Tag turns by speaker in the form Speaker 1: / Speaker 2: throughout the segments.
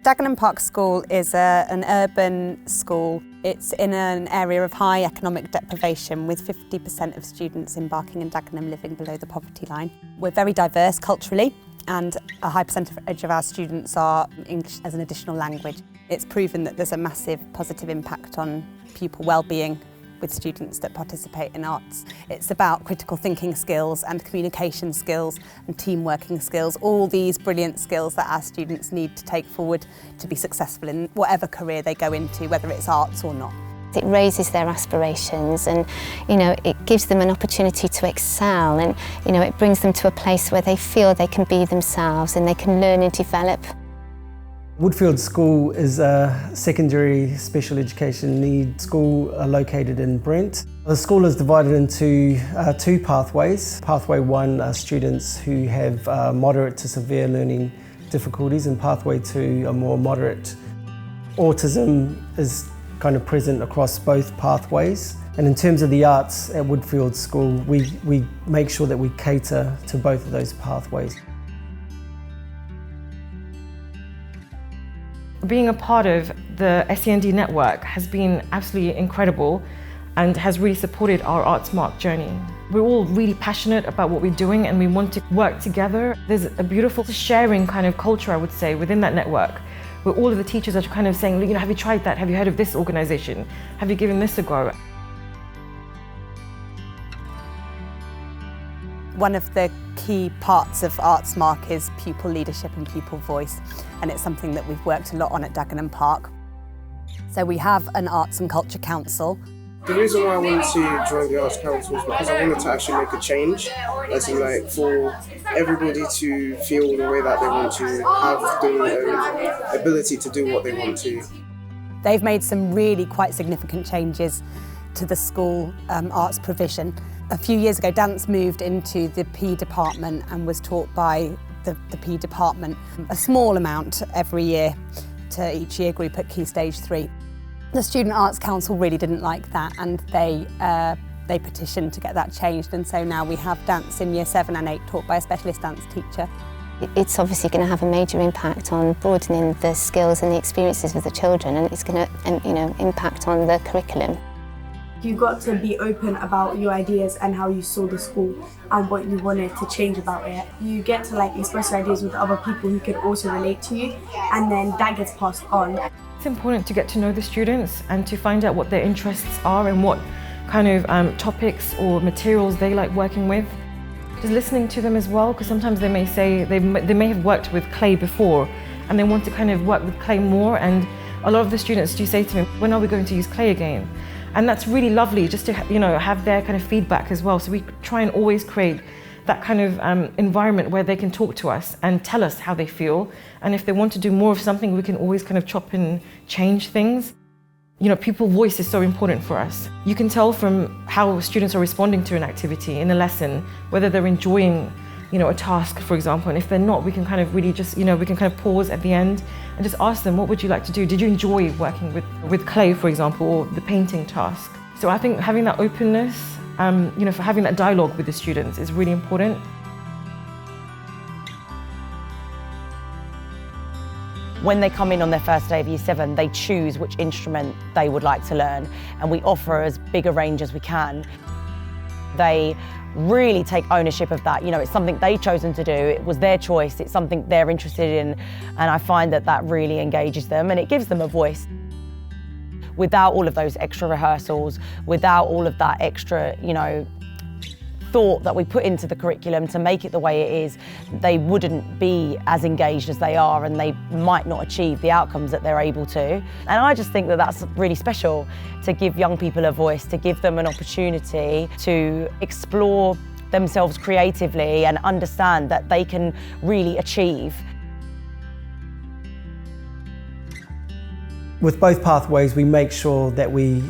Speaker 1: Dagenham Park School is an urban school. It's in an area of high economic deprivation with 50% of students embarking in Dagenham living below the poverty line. We're very diverse culturally and a high percentage of our students are English as an additional language. It's proven that there's a massive positive impact on pupil well-being with students that participate in arts. It's about critical thinking skills and communication skills and team working skills, all these brilliant skills that our students need to take forward to be successful in whatever career they go into, whether it's arts or not.
Speaker 2: It raises their aspirations and it gives them an opportunity to excel and it brings them to a place where they feel they can be themselves and they can learn and develop.
Speaker 3: Woodfield School is a secondary special education need school located in Brent. The school is divided into two pathways. Pathway 1 are students who have moderate to severe learning difficulties, and Pathway 2 are more moderate. Autism is kind of present across both pathways. And in terms of the arts at Woodfield School, we make sure that we cater to both of those pathways.
Speaker 4: Being a part of the SEND network has been absolutely incredible and has really supported our Artsmark journey. We're all really passionate about what we're doing and we want to work together. There's a beautiful sharing kind of culture, I would say, within that network, where all of the teachers are kind of saying, have you tried that? Have you heard of this organisation? Have you given this a go?
Speaker 1: One of the key parts of Artsmark is pupil leadership and pupil voice, and it's something that we've worked a lot on at Dagenham Park. So we have an Arts and Culture Council.
Speaker 5: The reason why I wanted to join the Arts Council is because I wanted to actually make a change, as in like for everybody to feel the way that they want to, have the ability to do what they want to.
Speaker 1: They've made some really quite significant changes to the school arts provision. A few years ago, dance moved into the P department and was taught by the P department, a small amount every year to each year group at Key Stage 3. The Student Arts Council really didn't like that and they petitioned to get that changed, and so now we have dance in Year 7 and 8 taught by a specialist dance teacher.
Speaker 2: It's obviously going to have a major impact on broadening the skills and the experiences of the children, and it's going to impact on the curriculum.
Speaker 6: You got to be open about your ideas and how you saw the school and what you wanted to change about it. You get to express your ideas with other people who can also relate to you, and then that gets passed on.
Speaker 4: It's important to get to know the students and to find out what their interests are and what kind of topics or materials they like working with. Just listening to them as well, because sometimes they may say they may have worked with clay before and they want to kind of work with clay more, and a lot of the students do say to me, when are we going to use clay again? And that's really lovely just to have their kind of feedback as well. So we try and always create that kind of environment where they can talk to us and tell us how they feel. And if they want to do more of something, we can always kind of chop and change things. Pupil voice is so important for us. You can tell from how students are responding to an activity in a lesson, whether they're enjoying a task, for example, and if they're not, we can kind of really just, we can kind of pause at the end and just ask them, what would you like to do? Did you enjoy working with clay, for example, or the painting task? So I think having that openness, for having that dialogue with the students is really important.
Speaker 7: When they come in on their first day of Year 7, they choose which instrument they would like to learn, and we offer as big a range as we can. They really take ownership of that. It's something they've chosen to do, it was their choice, it's something they're interested in, and I find that really engages them and it gives them a voice. Without all of those extra rehearsals, without all of that extra, thought that we put into the curriculum to make it the way it is, they wouldn't be as engaged as they are and they might not achieve the outcomes that they're able to. And I just think that that's really special, to give young people a voice, to give them an opportunity to explore themselves creatively and understand that they can really achieve.
Speaker 3: With both pathways, we make sure that we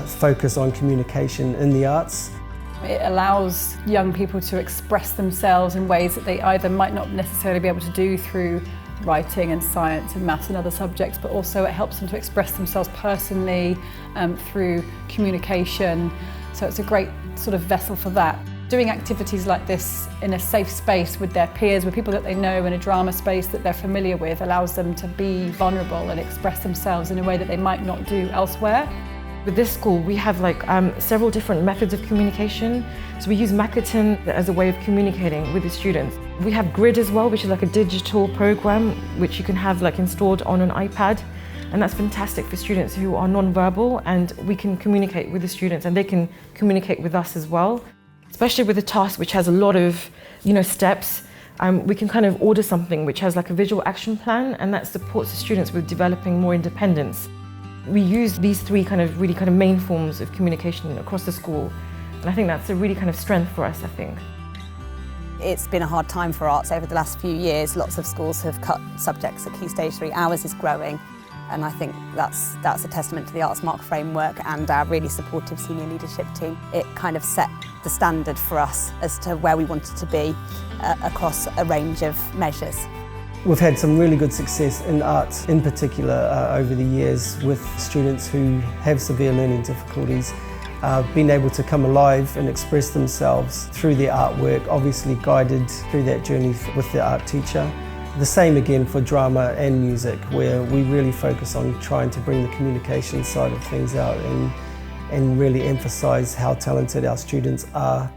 Speaker 3: focus on communication in the arts.
Speaker 8: It allows young people to express themselves in ways that they either might not necessarily be able to do through writing and science and maths and other subjects, but also it helps them to express themselves personally through communication. So it's a great sort of vessel for that. Doing activities like this in a safe space with their peers, with people that they know, in a drama space that they're familiar with, allows them to be vulnerable and express themselves in a way that they might not do elsewhere.
Speaker 4: With this school, we have several different methods of communication. So we use Makaton as a way of communicating with the students. We have Grid as well, which is like a digital program which you can have installed on an iPad. And that's fantastic for students who are non-verbal, and we can communicate with the students and they can communicate with us as well. Especially with a task which has a lot of steps, we can kind of order something which has like a visual action plan, and that supports the students with developing more independence. We use these three really main forms of communication across the school, and I think that's a really strength for us, I think.
Speaker 1: It's been a hard time for arts over the last few years. Lots of schools have cut subjects at Key Stage 3. Ours is growing, and I think that's a testament to the Artsmark framework and our really supportive senior leadership team. It kind of set the standard for us as to where we wanted to be across a range of measures.
Speaker 3: We've had some really good success in arts in particular over the years with students who have severe learning difficulties being able to come alive and express themselves through their artwork, obviously guided through that journey with their art teacher. The same again for drama and music, where we really focus on trying to bring the communication side of things out and really emphasise how talented our students are.